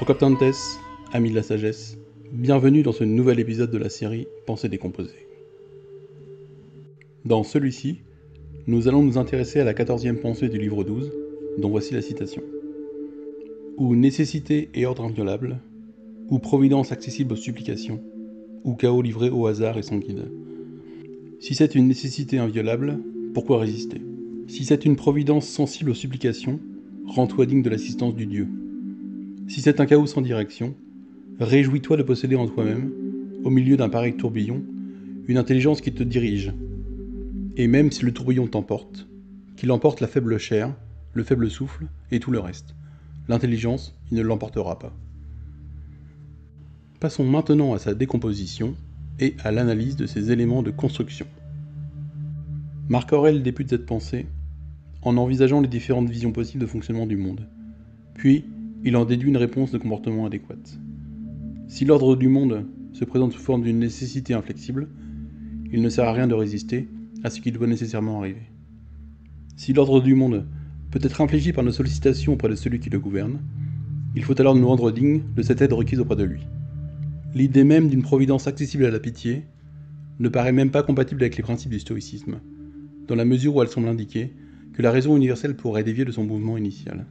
Procoptentes, amis de la sagesse, bienvenue dans ce nouvel épisode de la série Pensées décomposées. Dans celui-ci, nous allons nous intéresser à la 14e pensée du livre 12, dont voici la citation. Ou nécessité et ordre inviolable, ou providence accessible aux supplications, ou chaos livré au hasard et sans guide. Si c'est une nécessité inviolable, pourquoi résister ? Si c'est une providence sensible aux supplications, rends-toi digne de l'assistance du Dieu. Si c'est un chaos sans direction, réjouis-toi de posséder en toi-même, au milieu d'un pareil tourbillon, une intelligence qui te dirige. Et même si le tourbillon t'emporte, qu'il emporte la faible chair, le faible souffle et tout le reste, l'intelligence, il ne l'emportera pas. Passons maintenant à sa décomposition et à l'analyse de ses éléments de construction. Marc Aurèle débute cette pensée en envisageant les différentes visions possibles de fonctionnement du monde. Puis, il en déduit une réponse de comportement adéquate. Si l'ordre du monde se présente sous forme d'une nécessité inflexible, il ne sert à rien de résister à ce qui doit nécessairement arriver. Si l'ordre du monde peut être infléchi par nos sollicitations auprès de celui qui le gouverne, il faut alors nous rendre dignes de cette aide requise auprès de lui. L'idée même d'une providence accessible à la pitié ne paraît même pas compatible avec les principes du stoïcisme, dans la mesure où elle semble indiquer que la raison universelle pourrait dévier de son mouvement initial.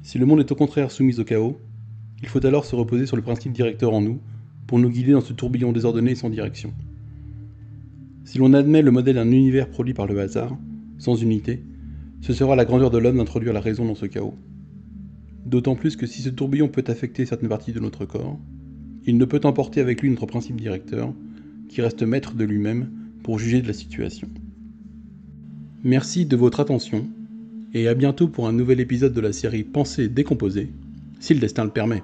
Si le monde est au contraire soumis au chaos, il faut alors se reposer sur le principe directeur en nous pour nous guider dans ce tourbillon désordonné et sans direction. Si l'on admet le modèle d'un univers produit par le hasard, sans unité, ce sera la grandeur de l'homme d'introduire la raison dans ce chaos. D'autant plus que si ce tourbillon peut affecter certaines parties de notre corps, il ne peut emporter avec lui notre principe directeur, qui reste maître de lui-même pour juger de la situation. Merci de votre attention, et à bientôt pour un nouvel épisode de la série Pensées décomposées, si le destin le permet.